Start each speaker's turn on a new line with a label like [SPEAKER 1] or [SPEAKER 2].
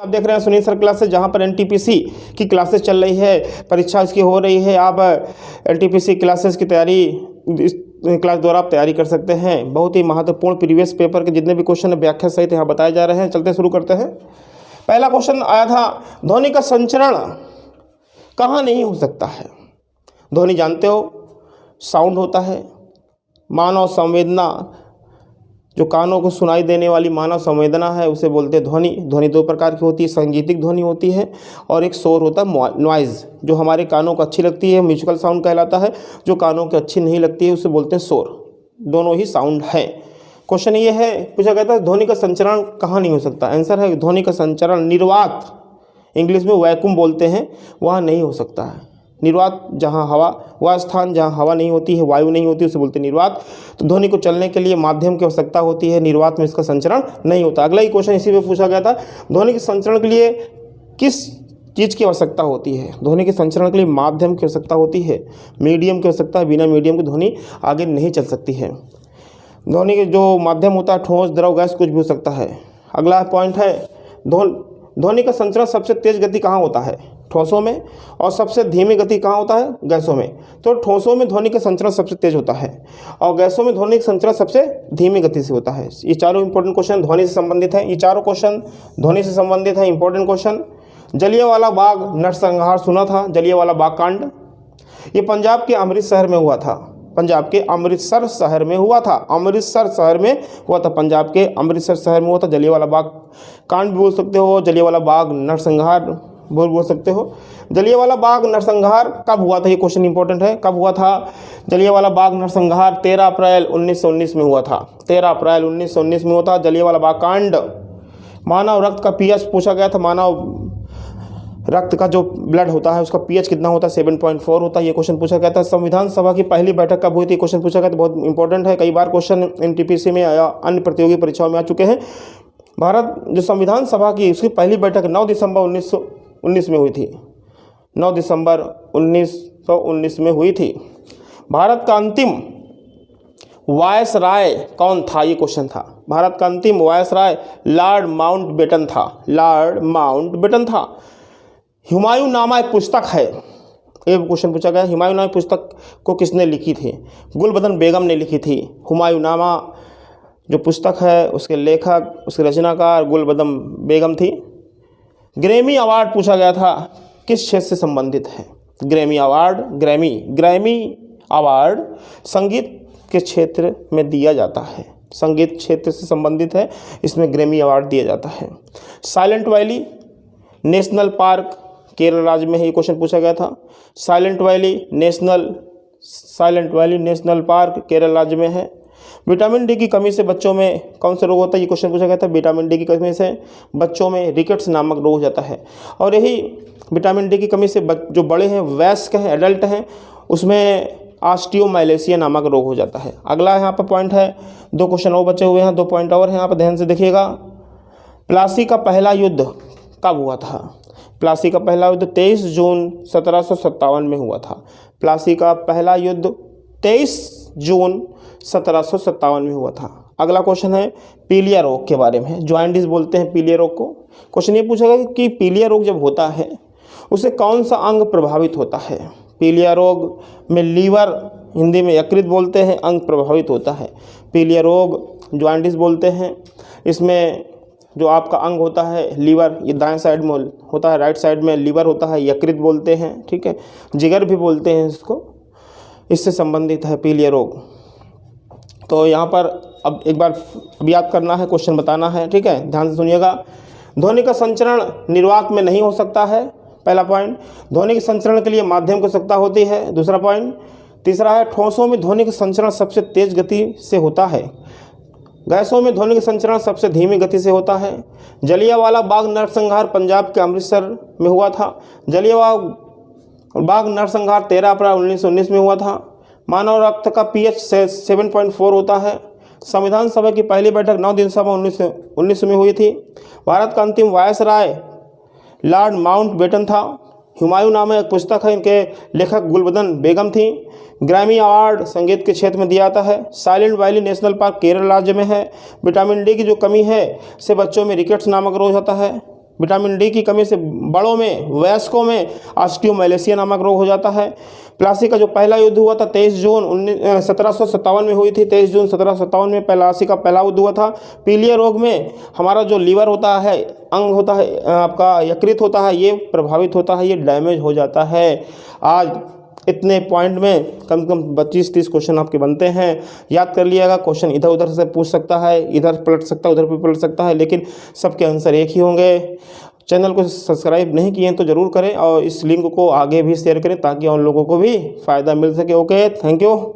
[SPEAKER 1] आप देख रहे हैं सुनील सर क्लासेस, जहां पर एनटीपीसी की क्लासेस चल रही है, परीक्षा इसकी हो रही है। आप एनटीपीसी क्लासेस की तैयारी इस क्लास द्वारा आप तैयारी कर सकते हैं। बहुत ही महत्वपूर्ण प्रीवियस पेपर के जितने भी क्वेश्चन व्याख्या सहित यहाँ बताए जा रहे हैं। चलते शुरू करते हैं। पहला क्वेश्चन आया था, ध्वनि का संचरण कहाँ नहीं हो सकता है। ध्वनि जानते हो, साउंड होता है, मानव संवेदना, जो कानों को सुनाई देने वाली मानव संवेदना है उसे बोलते हैं ध्वनि। ध्वनि दो प्रकार की होती है, संगीतिक ध्वनि होती है और एक शोर होता है नॉइज़, जो हमारे कानों को अच्छी लगती है म्यूजिकल साउंड कहलाता है, जो कानों को अच्छी नहीं लगती है उसे बोलते हैं शोर। दोनों ही साउंड है। क्वेश्चन ये है, पूछा गया था ध्वनि का संचरण कहाँ नहीं हो सकता। आंसर है ध्वनि का संचरण निर्वात, इंग्लिश में वैक्यूम बोलते हैं, वहाँ नहीं हो सकता है। निर्वात जहाँ हवा, वह स्थान जहाँ हवा नहीं होती है, वायु नहीं होती, उसे बोलते हैं निर्वात। तो ध्वनि को चलने के लिए माध्यम की आवश्यकता होती है, निर्वात में इसका संचरण नहीं होता। अगला ही क्वेश्चन इसी में पूछा गया था, ध्वनि के संचरण के लिए किस चीज़ की आवश्यकता होती है। ध्वनि के संचरण के लिए माध्यम की आवश्यकता होती है, मीडियम की आवश्यकता है। बिना मीडियम की ध्वनि आगे नहीं चल सकती है। ध्वनि के जो माध्यम होता है, ठोस, द्रव, गैस, कुछ भी हो सकता है। अगला पॉइंट है, ध्वनि का संचरण सबसे तेज गति कहाँ होता है, ठोसों में, और सबसे धीमी गति कहाँ होता है, गैसों में। तो ठोसों में ध्वनि का संचरण सबसे तेज होता है और गैसों में ध्वनि का संचरण सबसे धीमी गति से होता है। ये चारों इंपॉर्टेंट क्वेश्चन ध्वनि से संबंधित है। ये चारों क्वेश्चन ध्वनि से संबंधित है, इंपॉर्टेंट क्वेश्चन। जलियांवाला बाग नरसंहार सुना था, जलियांवाला बाग कांड, ये पंजाब के अमृतसर में हुआ था। पंजाब के अमृतसर शहर में हुआ था, अमृतसर शहर में हुआ था, पंजाब के अमृतसर शहर में हुआ था। जलियांवाला बाग कांड भी बोल सकते हो, जलियांवाला बाग नरसंहार बोल सकते हो। जलियांवाला बाग नरसंहार कब हुआ था, ये क्वेश्चन इंपॉर्टेंट है। कब हुआ था जलियांवाला बाग नरसंहार? 13 अप्रैल 1919 में हुआ था। 13 अप्रैल 1919 में हुआ था जलियांवाला बाग कांड। मानव रक्त का पीएच पूछा गया था, मानव रक्त का जो ब्लड होता है उसका पीएच कितना होता है, 7.4 होता है। ये क्वेश्चन पूछा गया था। संविधान सभा की पहली बैठक कब हुई थी, क्वेश्चन पूछा गया था, बहुत इंपॉर्टेंट है। कई बार क्वेश्चन एनटीपीसी में या अन्य प्रतियोगी परीक्षाओं में आ चुके हैं। भारत जो संविधान सभा की उसकी पहली बैठक 9 दिसंबर 1919 में हुई थी। 9 दिसंबर 1919 में हुई थी। भारत का अंतिम वायसराय कौन था, ये क्वेश्चन था। भारत का अंतिम वायसराय लॉर्ड माउंटबेटन था, लॉर्ड माउंटबेटन था। हुमायूं नामा एक पुस्तक है, ये क्वेश्चन पूछा गया। हुमायूं नामा पुस्तक को किसने लिखी थी? गुलबदन बेगम ने लिखी थी। हुमायूं नामा जो पुस्तक है उसके लेखक, उसके रचनाकार गुलबदन बेगम थी। ग्रैमी अवार्ड पूछा गया था, किस क्षेत्र से संबंधित है? ग्रैमी अवार्ड, ग्रैमी अवार्ड संगीत के क्षेत्र में दिया जाता है, संगीत क्षेत्र से संबंधित है, इसमें ग्रैमी अवार्ड दिया जाता है। Silent valley national park Kerala राज्य में है, ये क्वेश्चन पूछा गया था। Silent valley national park Kerala राज्य में है। विटामिन डी की कमी से बच्चों में कौन सा रोग होता है, ये क्वेश्चन पूछा गया था। विटामिन डी की कमी से बच्चों में रिकेट्स नामक रोग हो जाता है। और यही विटामिन डी की कमी से जो बड़े हैं, वयस्क हैं, एडल्ट हैं, उसमें ऑस्टियोमाइलेसिया नामक रोग हो जाता है। अगला यहाँ पर पॉइंट है, 2 क्वेश्चन और बचे हुए हैं, 2 पॉइंट और हैं, यहाँ पर ध्यान से देखिएगा। प्लासी का पहला युद्ध कब हुआ था? प्लासी का पहला युद्ध 23 जून 1757 में हुआ था। प्लासी का पहला युद्ध 23 जून 1757 में हुआ था। अगला क्वेश्चन है पीलिया रोग के बारे में, जॉइंटिस बोलते हैं पीलिया रोग को। क्वेश्चन ये पूछा गया कि पीलिया रोग जब होता है उसे कौन सा अंग प्रभावित होता है? पीलिया रोग में लीवर, हिंदी में यकृत बोलते हैं, अंग प्रभावित होता है। पीलिया रोग जॉइंटिस बोलते हैं। इसमें जो आपका अंग होता है लीवर, ये दाएं साइड में होता है, राइट साइड में लीवर होता है, यकृत बोलते हैं, ठीक है, जिगर भी बोलते हैं इसको, इससे संबंधित है पीलिया रोग। तो यहाँ पर अब एक बार याद करना है, क्वेश्चन बताना है, ठीक है, ध्यान से सुनिएगा। ध्वनि का संचरण निर्वात में नहीं हो सकता है, पहला पॉइंट। ध्वनि के संचरण के लिए माध्यम की आवश्यकता होती है, दूसरा पॉइंट। तीसरा है ठोसों में ध्वनि का संचरण सबसे तेज गति से होता है, गैसों में ध्वनि का संचरण सबसे धीमी गति से होता है। जलियांवाला बाग नरसंहार पंजाब के अमृतसर में हुआ था। जलियांवाला बाग नरसंहार 13 अप्रैल 1919 में हुआ था। मानव रक्त का पीएच 7.4 होता है। संविधान सभा की पहली बैठक 9 दिसंबर 1919 में हुई थी। भारत का अंतिम वायसराय लॉर्ड माउंटबेटन था। हुमायूं नाम एक पुस्तक है, इनके लेखक गुलबदन बेगम थी। ग्रैमी अवार्ड संगीत के क्षेत्र में दिया जाता है। Silent valley national park Kerala राज्य में है। विटामिन डी की जो कमी है से बच्चों में रिकेट्स नामक रोग होता है। विटामिन डी की कमी से बड़ों में, वयस्कों में ऑस्टियोमैलेसिया नामक रोग हो जाता है। प्लासी का जो पहला युद्ध हुआ था 23 जून 1757 में हुई थी। 23 जून 1757 में प्लासी का पहला युद्ध हुआ था। पीलिया रोग में हमारा जो लीवर होता है, अंग होता है आपका, यकृत होता है, ये प्रभावित होता है, ये डैमेज हो जाता है। आज इतने पॉइंट में कम से कम 25-30 क्वेश्चन आपके बनते हैं। याद कर लिएगा, क्वेश्चन इधर उधर से पूछ सकता है, इधर पलट सकता है, उधर भी पलट सकता है, लेकिन सबके आंसर एक ही होंगे। चैनल को सब्सक्राइब नहीं किए तो ज़रूर करें और इस लिंक को आगे भी शेयर करें ताकि उन लोगों को भी फ़ायदा मिल सके। Okay, thank you.